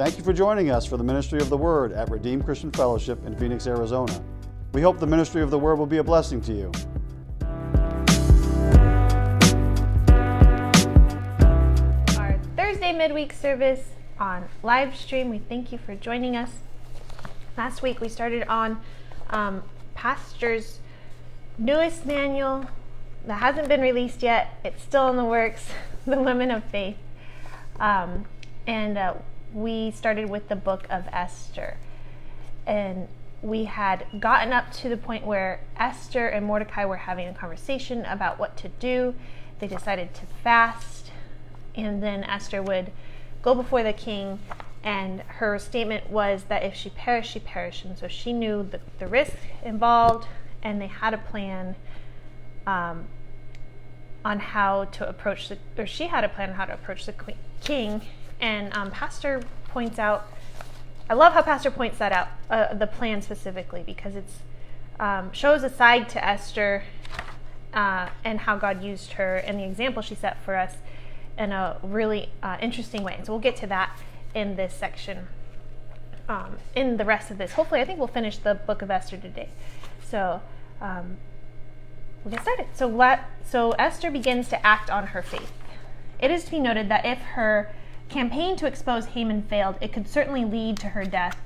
Thank you for joining us for the Ministry of the Word at Redeemed Christian Fellowship in Phoenix, Arizona. We hope the Ministry of the Word will be a blessing to you. Our Thursday midweek service on live stream, we thank you for joining us. Last week we started on Pastor's newest manual that hasn't been released yet. It's still in the works, The Women of Faith. We started with the book of Esther. And we had gotten up to the point where Esther and Mordecai were having a conversation about what to do. They decided to fast, and then Esther would go before the king, and her statement was that if she perished, she perished. And so she knew the risk involved, and they had a plan on how to approach she had a plan on how to approach the king. And Pastor points out, I love how Pastor points that out, the plan specifically, because it shows a side to Esther and how God used her and the example she set for us in a really interesting way. So we'll get to that in this section. In the rest of this, hopefully, I think we'll finish the book of Esther today. So we'll get started. So Esther begins to act on her faith. It is to be noted that if her campaign to expose Haman failed, it could certainly lead to her death,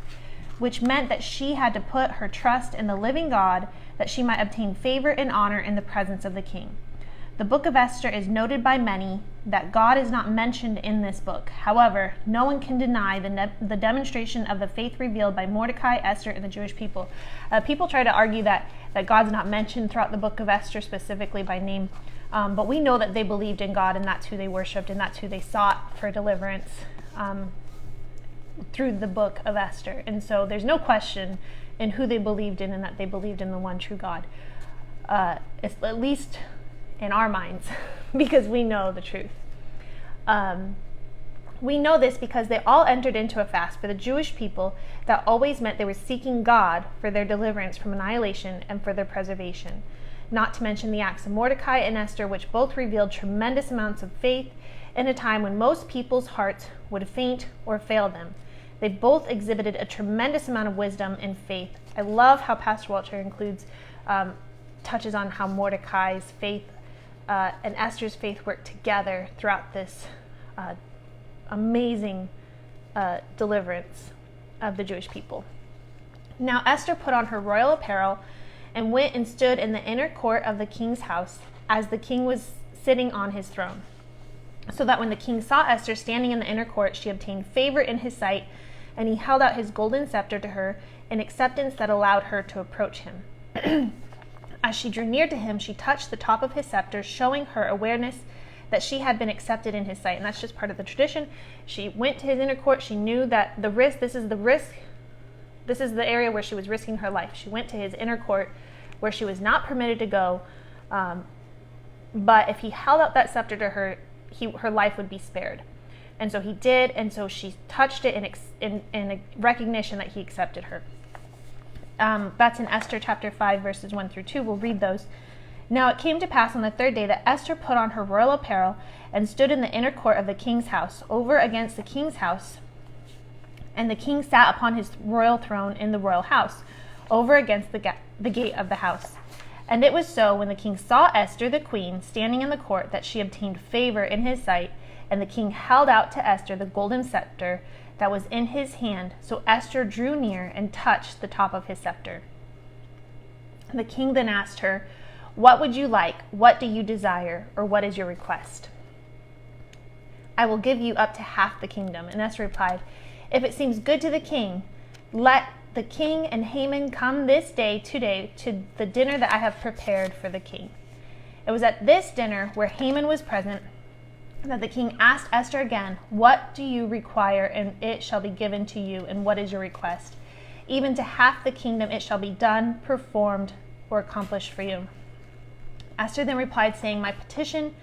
which meant that she had to put her trust in the living God that she might obtain favor and honor in the presence of the king. The book of Esther is noted by many that God is not mentioned in this book. However, no one can deny the demonstration of the faith revealed by Mordecai, Esther, and the Jewish people. People try to argue that God's not mentioned throughout the book of Esther specifically by name, but we know that they believed in God, and that's who they worshiped, and that's who they sought for deliverance through the book of Esther. And so there's no question in who they believed in, and that they believed in the one true God. It's at least in our minds, because we know the truth. We know this because they all entered into a fast for the Jewish people that always meant they were seeking God for their deliverance from annihilation and for their preservation. Not to mention the acts of Mordecai and Esther, which both revealed tremendous amounts of faith in a time when most people's hearts would faint or fail them. They both exhibited a tremendous amount of wisdom and faith. I love how Pastor Walter touches on how Mordecai's faith and Esther's faith worked together throughout this amazing deliverance of the Jewish people. Now Esther put on her royal apparel and went and stood in the inner court of the king's house as the king was sitting on his throne, so that when the king saw Esther standing in the inner court, she obtained favor in his sight, and he held out his golden scepter to her in acceptance that allowed her to approach him. As she drew near to him, she touched the top of his scepter, showing her awareness that she had been accepted in his sight. And that's just part of the tradition. She went to his inner court. She knew that this is the area where she was risking her life. She went to his inner court where she was not permitted to go. But if he held out that scepter to her, her life would be spared. And so he did. And so she touched it in a recognition that he accepted her. That's in Esther chapter 5, verses 1 through 2. We'll read those. Now it came to pass on the third day that Esther put on her royal apparel and stood in the inner court of the king's house, over against the king's house. And the king sat upon his royal throne in the royal house, over against the gate of the house. And it was so, when the king saw Esther the queen standing in the court, that she obtained favor in his sight. And the king held out to Esther the golden scepter that was in his hand. So Esther drew near and touched the top of his scepter. The king then asked her, "What would you like? What do you desire? Or what is your request?" "I will give you up to half the kingdom." And Esther replied, "If it seems good to the king, let the king and Haman come this day today to the dinner that I have prepared for the king." It was at this dinner, where Haman was present, that the king asked Esther again, "What do you require, and it shall be given to you, and what is your request? Even to half the kingdom it shall be done, performed, or accomplished for you." Esther then replied, saying, "My petition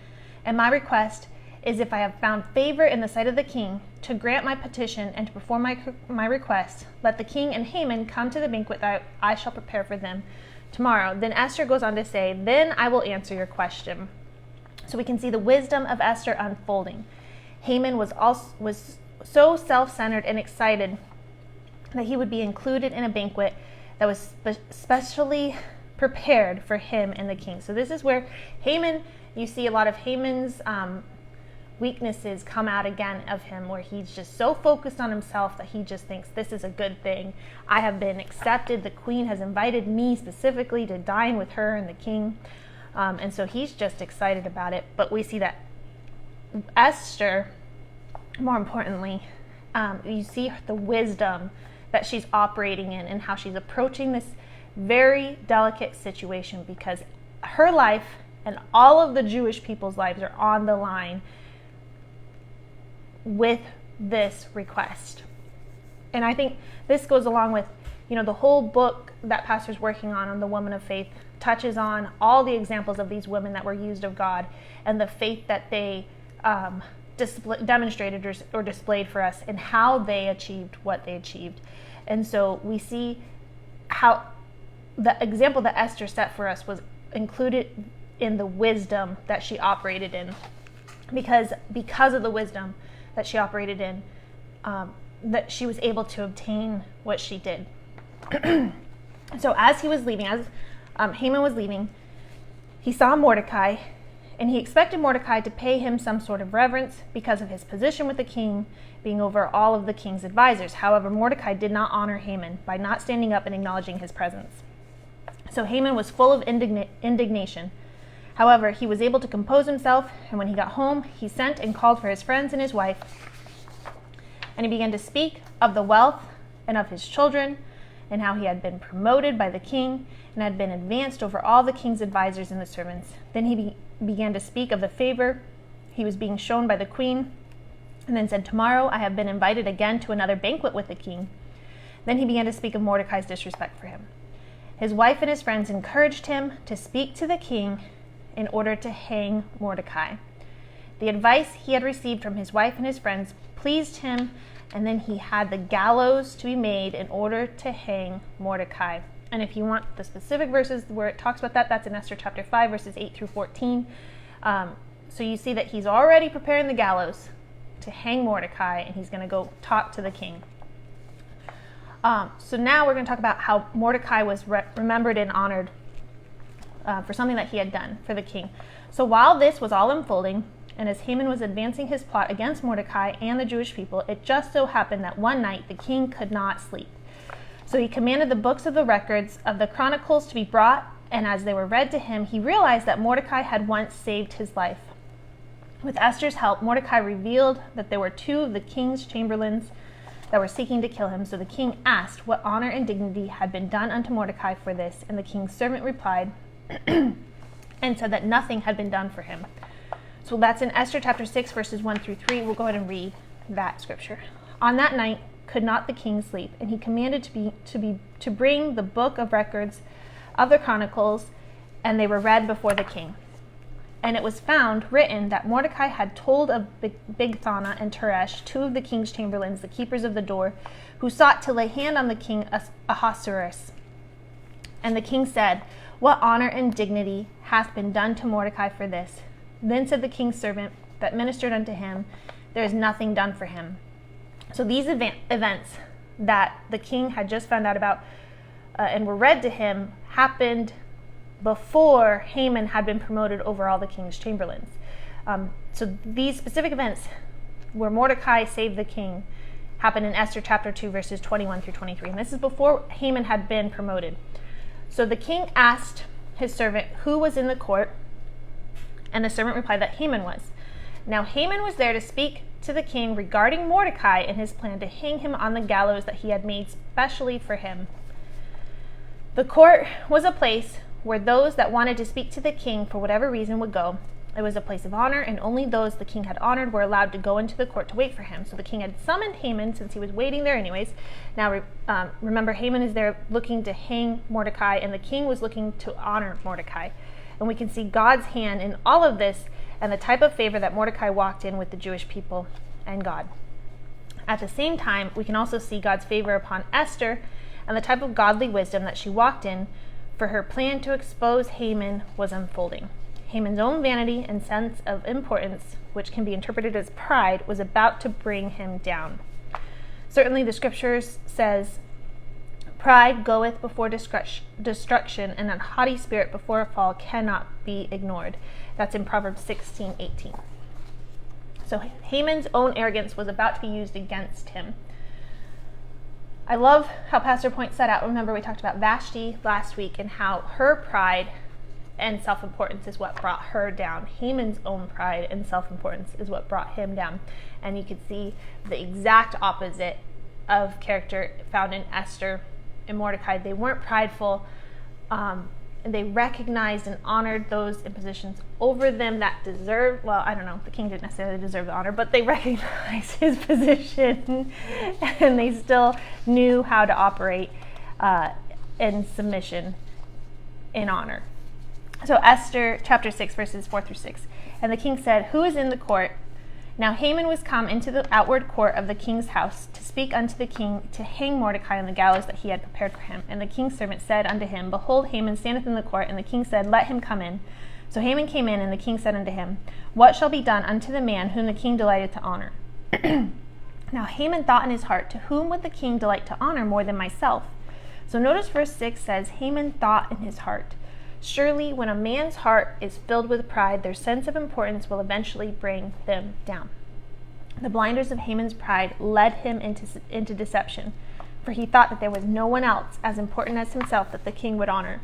and my request is, if I have found favor in the sight of the king, to grant my petition and to perform my request, let the king and Haman come to the banquet that I shall prepare for them tomorrow." Then Esther goes on to say, "Then I will answer your question." So we can see the wisdom of Esther unfolding. Haman was so self-centered and excited that he would be included in a banquet that was specially prepared for him and the king. So this is where Haman, you see a lot of Haman's weaknesses come out again of him, where he's just so focused on himself that he just thinks this is a good thing. I have been accepted. The queen has invited me specifically to dine with her and the king. And so he's just excited about it. But we see that Esther, more importantly, you see the wisdom that she's operating in and how she's approaching this very delicate situation, because her life and all of the Jewish people's lives are on the line with this request. And I think this goes along with, the whole book that Pastor's working on the Woman of Faith, touches on all the examples of these women that were used of God and the faith that they demonstrated or displayed for us, and how they achieved what they achieved. And so we see how the example that Esther set for us was included in the wisdom that she operated in, because of the wisdom that she operated in, that she was able to obtain what she did. So as he was leaving, Haman was leaving, he saw Mordecai, and he expected Mordecai to pay him some sort of reverence because of his position with the king, being over all of the king's advisors. However, Mordecai did not honor Haman by not standing up and acknowledging his presence. So Haman was full of indignation. However, he was able to compose himself, and when he got home, he sent and called for his friends and his wife, and he began to speak of the wealth and of his children, and how he had been promoted by the king and had been advanced over all the king's advisors and the servants. Then he began to speak of the favor he was being shown by the queen, and then said, "Tomorrow I have been invited again to another banquet with the king." Then he began to speak of Mordecai's disrespect for him. His wife and his friends encouraged him to speak to the king in order to hang Mordecai. The advice he had received from his wife and his friends pleased him, and then he had the gallows to be made in order to hang Mordecai. And if you want the specific verses where it talks about that, that's in Esther chapter 5, verses 8 through 14. So you see that he's already preparing the gallows to hang Mordecai, and he's going to go talk to the king. So now we're going to talk about how Mordecai was remembered and honored for something that he had done for the king. So while this was all unfolding, and as Haman was advancing his plot against Mordecai and the Jewish people, it just so happened that one night the king could not sleep. So he commanded the books of the records of the chronicles to be brought, and as they were read to him, he realized that Mordecai had once saved his life. With Esther's help, Mordecai revealed that there were two of the king's chamberlains that were seeking to kill him. So the king asked what honor and dignity had been done unto Mordecai for this, and the king's servant replied and said that nothing had been done for him. So that's in Esther chapter 6, verses 1 through 3. We'll go ahead and read that scripture. On that night could not the king sleep, and he commanded to bring the book of records of the chronicles, and they were read before the king. And it was found written that Mordecai had told of Bigthana and Teresh, two of the king's chamberlains, the keepers of the door, who sought to lay hand on the king Ahasuerus. And the king said, "What honor and dignity hath been done to Mordecai for this?" Then said the king's servant that ministered unto him, "There is nothing done for him." So these events that the king had just found out about and were read to him happened before Haman had been promoted over all the king's chamberlains. So these specific events where Mordecai saved the king happened in Esther chapter 2, verses 21 through 23. And this is before Haman had been promoted. So the king asked his servant who was in the court, and the servant replied that Haman was. Now Haman was there to speak to the king regarding Mordecai and his plan to hang him on the gallows that he had made specially for him. The court was a place where those that wanted to speak to the king for whatever reason would go. It was a place of honor, and only those the king had honored were allowed to go into the court to wait for him. So the king had summoned Haman since he was waiting there anyways. Now remember, Haman is there looking to hang Mordecai, and the king was looking to honor Mordecai. And we can see God's hand in all of this and the type of favor that Mordecai walked in with the Jewish people and God. At the same time, we can also see God's favor upon Esther and the type of godly wisdom that she walked in, for her plan to expose Haman was unfolding. Haman's own vanity and sense of importance, which can be interpreted as pride, was about to bring him down. Certainly the scriptures says, pride goeth before destruction, and a haughty spirit before a fall cannot be ignored. That's in Proverbs 16:18. So Haman's own arrogance was about to be used against him. I love how Pastor Point set out. Remember, we talked about Vashti last week and how her pride and self-importance is what brought her down. Haman's own pride and self-importance is what brought him down. And you could see the exact opposite of character found in Esther and Mordecai. They weren't prideful. And they recognized and honored those in positions over them that deserved, well, I don't know, the king didn't necessarily deserve the honor, but they recognized his position and they still knew how to operate in submission in honor. So Esther chapter 6 verses 4-6. And the king said, who is in the court? Now Haman was come into the outward court of the king's house to speak unto the king to hang Mordecai on the gallows that he had prepared for him. And the king's servant said unto him, behold, Haman standeth in the court. And the king said, let him come in. So Haman came in, and the king said unto him, what shall be done unto the man whom the king delighteth to honor? Now Haman thought in his heart, to whom would the king delight to honor more than myself? So notice verse 6 says, Haman thought in his heart. Surely, when a man's heart is filled with pride, their sense of importance will eventually bring them down. The blinders of Haman's pride led him into deception, for he thought that there was no one else as important as himself that the king would honor.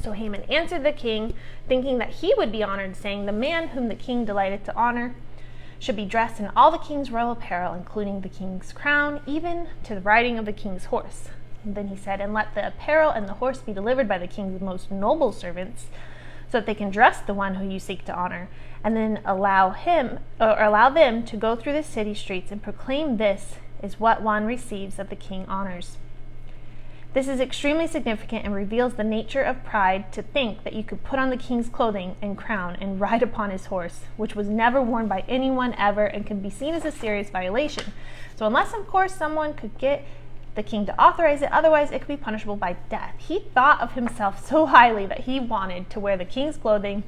So Haman answered the king, thinking that he would be honored, saying, the man whom the king delighted to honor should be dressed in all the king's royal apparel, including the king's crown, even to the riding of the king's horse. And then he said, and let the apparel and the horse be delivered by the king's most noble servants, so that they can dress the one who you seek to honor, and then allow them to go through the city streets and proclaim, this is what one receives of the king honors. This is extremely significant and reveals the nature of pride, to think that you could put on the king's clothing and crown and ride upon his horse, which was never worn by anyone ever and can be seen as a serious violation. So unless, of course, someone could get the king to authorize it, otherwise it could be punishable by death. He thought of himself so highly that he wanted to wear the king's clothing,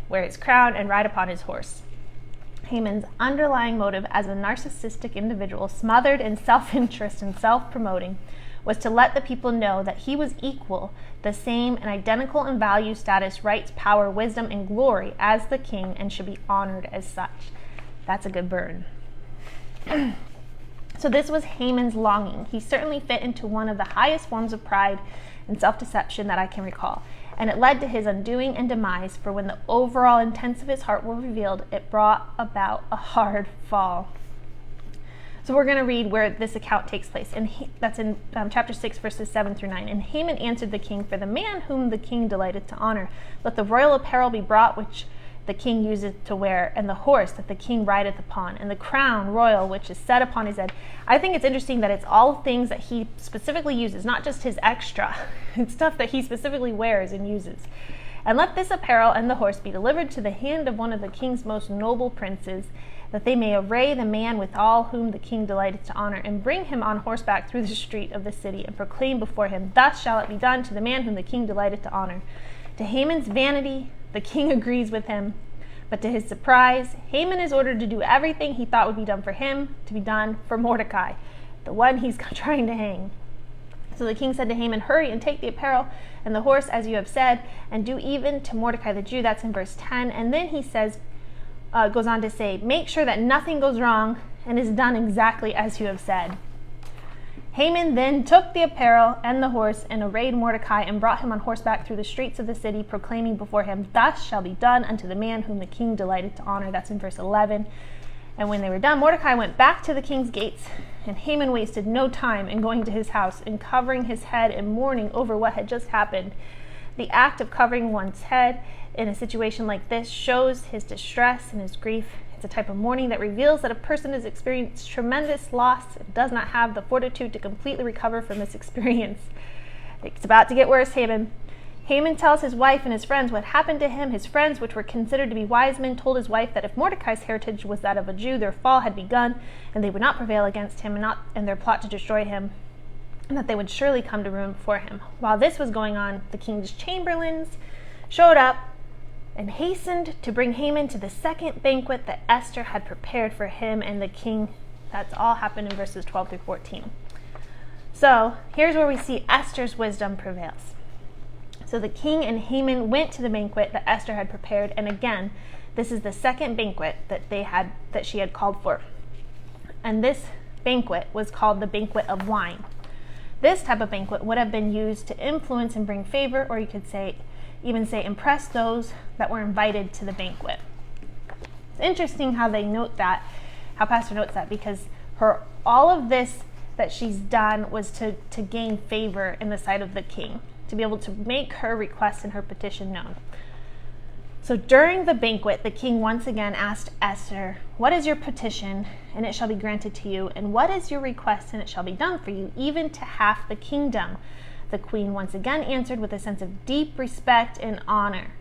wear his crown, and ride upon his horse. Haman's underlying motive as a narcissistic individual, smothered in self-interest and self-promoting, was to let the people know that he was equal, the same, and identical in value, status, rights, power, wisdom, and glory as the king, and should be honored as such. That's a good burn. So this was Haman's longing. He certainly fit into one of the highest forms of pride and self-deception that I can recall. And it led to his undoing and demise, for when the overall intents of his heart were revealed, it brought about a hard fall. So we're going to read where this account takes place. And that's in chapter 6, verses 7-9. And Haman answered the king, for the man whom the king delighted to honor, let the royal apparel be brought which the king useth to wear, and the horse that the king rideth upon, and the crown royal which is set upon his head. I think it's interesting that it's all things that he specifically uses, not just his extra. It's stuff that he specifically wears and uses. And let this apparel and the horse be delivered to the hand of one of the king's most noble princes, that they may array the man with all whom the king delighteth to honor, and bring him on horseback through the street of the city, and proclaim before him, thus shall it be done to the man whom the king delighteth to honor. To Haman's vanity, the king agrees with him, but to his surprise, Haman is ordered to do everything he thought would be done for him to be done for Mordecai, the one he's trying to hang. So the king said to Haman, hurry and take the apparel and the horse as you have said, and do even to Mordecai the Jew. That's in verse 10. And then he says, goes on to say, make sure that nothing goes wrong and is done exactly as you have said. Haman then took the apparel and the horse and arrayed Mordecai and brought him on horseback through the streets of the city, proclaiming before him, thus shall be done unto the man whom the king delighted to honor. That's in verse 11. And when they were done, Mordecai went back to the king's gates, and Haman wasted no time in going to his house and covering his head and mourning over what had just happened. The act of covering one's head in a situation like this shows his distress and his grief. It's a type of mourning that reveals that a person has experienced tremendous loss and does not have the fortitude to completely recover from this experience. It's about to get worse, Haman. Haman tells his wife and his friends what happened to him. His friends, which were considered to be wise men, told his wife that if Mordecai's heritage was that of a Jew, their fall had begun, and they would not prevail against him and their plot to destroy him, and that they would surely come to ruin before him. While this was going on, the king's chamberlains showed up and hastened to bring Haman to the second banquet that Esther had prepared for him and the king. That's all happened in verses 12 through 14. So here's where we see Esther's wisdom prevails. So the king and Haman went to the banquet that Esther had prepared, and again, this is the second banquet that she had called for. And this banquet was called the banquet of wine. This type of banquet would have been used to influence and bring favor, or you could even say impress those that were invited to the banquet. It's interesting how Pastor notes that, because all of this that she's done was to gain favor in the sight of the king, to be able to make her request and her petition known. So during the banquet, the king once again asked Esther, "What is your petition? And it shall be granted to you. And what is your request? And it shall be done for you, even to half the kingdom." The queen once again answered with a sense of deep respect and honor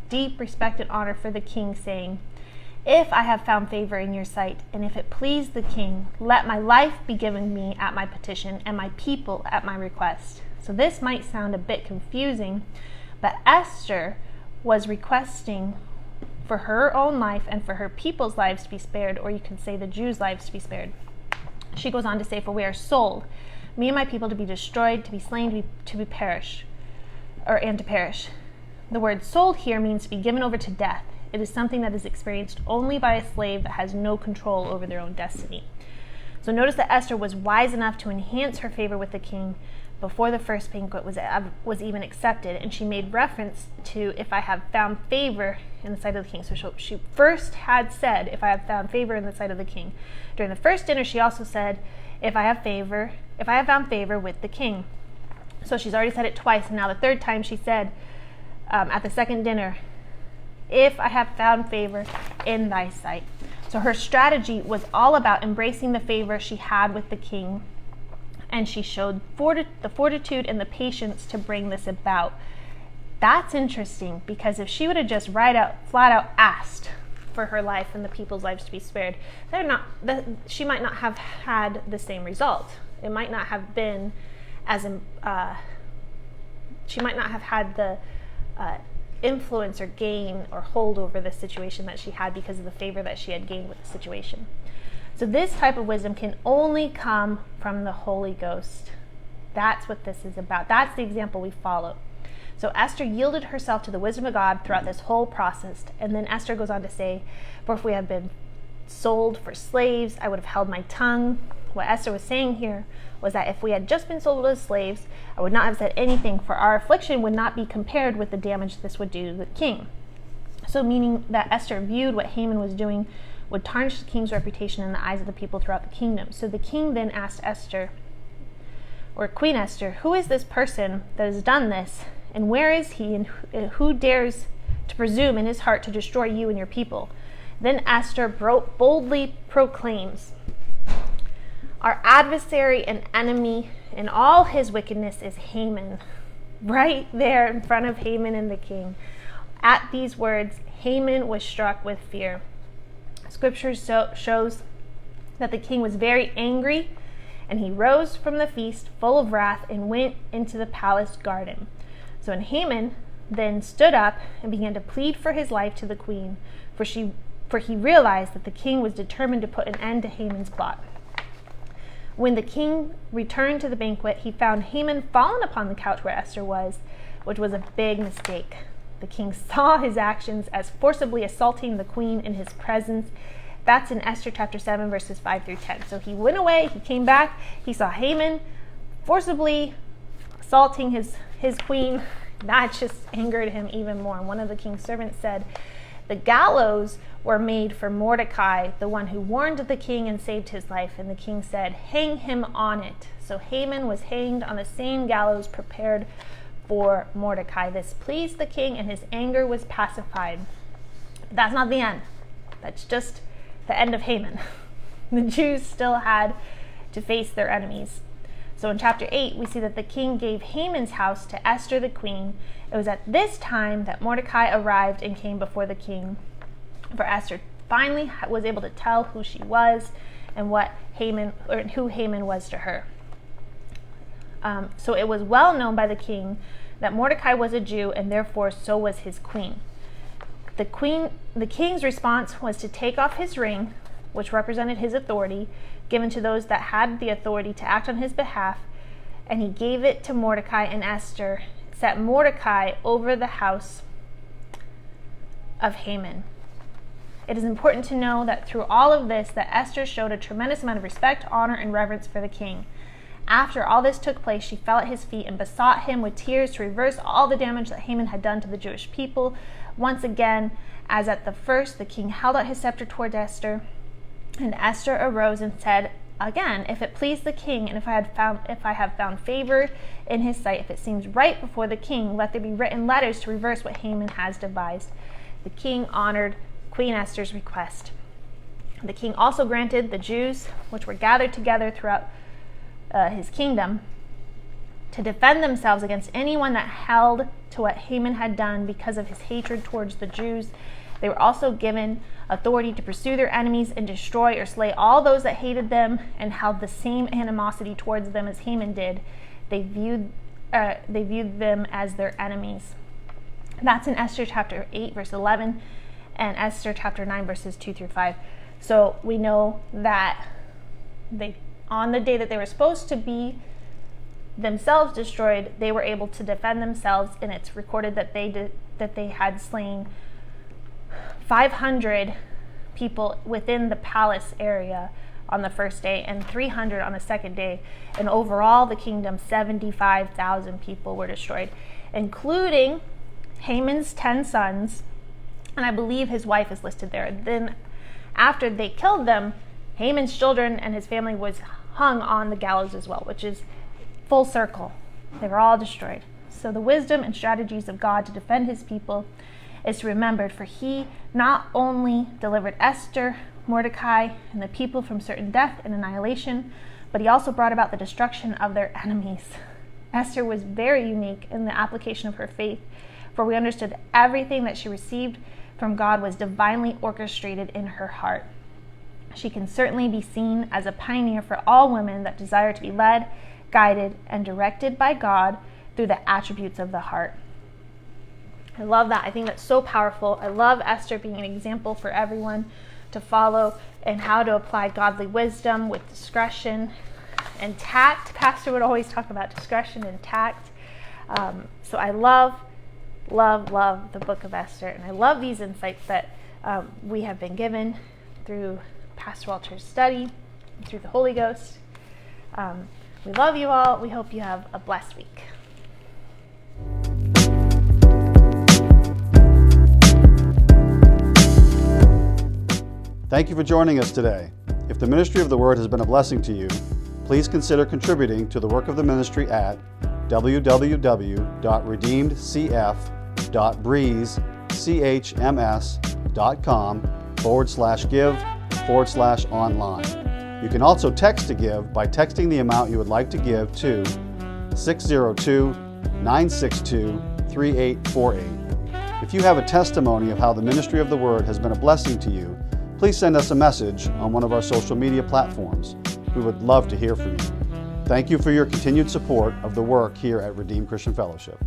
for the king, saying, "If I have found favor in your sight, and if it please the king, let my life be given me at my petition, and my people at my request." So this might sound a bit confusing, but Esther was requesting for her own life and for her people's lives to be spared, or you can say the Jews' lives to be spared. She goes on to say, "For we are sold, me and my people, to be destroyed, to be slain, to perish. The word sold here means to be given over to death. It is something that is experienced only by a slave that has no control over their own destiny." So notice that Esther was wise enough to enhance her favor with the king before the first banquet was even accepted, and she made reference to, "If I have found favor in the sight of the king." So she first had said, "If I have found favor in the sight of the king." During the first dinner, she also said, if I have found favor with the king." So she's already said it twice, and now the third time she said at the second dinner, "If I have found favor in thy sight." So her strategy was all about embracing the favor she had with the king, and she showed the fortitude and the patience to bring this about. That's interesting, because if she would have just flat out asked for her life and the people's lives to be spared, she might not have had the same result. It might not have been she might not have had the influence or gain or hold over the situation that she had because of the favor that she had gained with the situation. So this type of wisdom can only come from the Holy Ghost. That's what this is about. That's the example we follow. So Esther yielded herself to the wisdom of God throughout this whole process. And then Esther goes on to say, "For if we had been sold for slaves, I would have held my tongue." What Esther was saying here was that if we had just been sold as slaves, I would not have said anything, for our affliction would not be compared with the damage this would do to the king. So meaning that Esther viewed what Haman was doing would tarnish the king's reputation in the eyes of the people throughout the kingdom. So the king then asked Esther, or Queen Esther, "Who is this person that has done this? And where is he? And who dares to presume in his heart to destroy you and your people?" Then Esther boldly proclaims, "Our adversary and enemy in all his wickedness is Haman." Right there in front of Haman and the king. At these words, Haman was struck with fear. Scripture shows that the king was very angry, and he rose from the feast full of wrath and went into the palace garden. So when Haman then stood up and began to plead for his life to the queen, for he realized that the king was determined to put an end to Haman's plot. When the king returned to the banquet, he found Haman fallen upon the couch where Esther was, which was a big mistake. The king saw his actions as forcibly assaulting the queen in his presence. That's in Esther chapter 7, verses 5 through 10. So he went away, he came back, he saw Haman forcibly assaulting his queen. That just angered him even more. And one of the king's servants said, "The gallows were made for Mordecai, the one who warned the king and saved his life." And the king said, "Hang him on it." So Haman was hanged on the same gallows prepared for Mordecai. This pleased the king, and his anger was pacified. But that's not the end. That's just the end of Haman. The Jews still had to face their enemies. So in chapter 8, we see that the king gave Haman's house to Esther the queen. It was at this time that Mordecai arrived and came before the king. For Esther finally was able to tell who she was and who Haman was to her. So it was well known by the king that Mordecai was a Jew, and therefore so was his queen. The king's response was to take off his ring, which represented his authority, given to those that had the authority to act on his behalf, and he gave it to Mordecai and Esther, set Mordecai over the house of Haman. It is important to know that through all of this, that Esther showed a tremendous amount of respect, honor, and reverence for the king. After all this took place, she fell at his feet and besought him with tears to reverse all the damage that Haman had done to the Jewish people. Once again, as at the first, the king held out his scepter toward Esther, and Esther arose and said, again, if it please the king, and if I have found favor in his sight, if it seems right before the king, let there be written letters to reverse what Haman has devised. The king honored Queen Esther's request. The king also granted the Jews, which were gathered together throughout his kingdom, to defend themselves against anyone that held to what Haman had done because of his hatred towards the Jews. They were also given authority to pursue their enemies and destroy or slay all those that hated them and held the same animosity towards them as Haman did. They viewed them as their enemies. That's in Esther chapter 8, verse 11, and Esther chapter 9, verses 2 through 5. So we know that on the day that they were supposed to be themselves destroyed, they were able to defend themselves, and it's recorded that they had slain 500 people within the palace area on the first day and 300 on the second day. And overall, the kingdom, 75,000 people were destroyed, including Haman's 10 sons, and I believe his wife is listed there. Then after they killed them, Haman's children and his family was hung on the gallows as well, which is full circle. They were all destroyed. So the wisdom and strategies of God to defend his people is remembered, for he not only delivered Esther, Mordecai, and the people from certain death and annihilation, but he also brought about the destruction of their enemies. Esther was very unique in the application of her faith, for we understood everything that she received from God was divinely orchestrated in her heart. She can certainly be seen as a pioneer for all women that desire to be led, guided, and directed by God through the attributes of the heart. I love that. I think that's so powerful. I love Esther being an example for everyone to follow and how to apply godly wisdom with discretion and tact. Pastor would always talk about discretion and tact. So I love the book of Esther, and I love these insights that we have been given through Pastor Walter's study, through the Holy Ghost. We love you all. We hope you have a blessed week. Thank you for joining us today. If the ministry of the Word has been a blessing to you, please consider contributing to the work of the ministry at www.redeemedcf.breezech.com/give/online. You can also text to give by texting the amount you would like to give to 602-962-3848. If you have a testimony of how the ministry of the Word has been a blessing to you, please send us a message on one of our social media platforms. We would love to hear from you. Thank you for your continued support of the work here at Redeemed Christian Fellowship.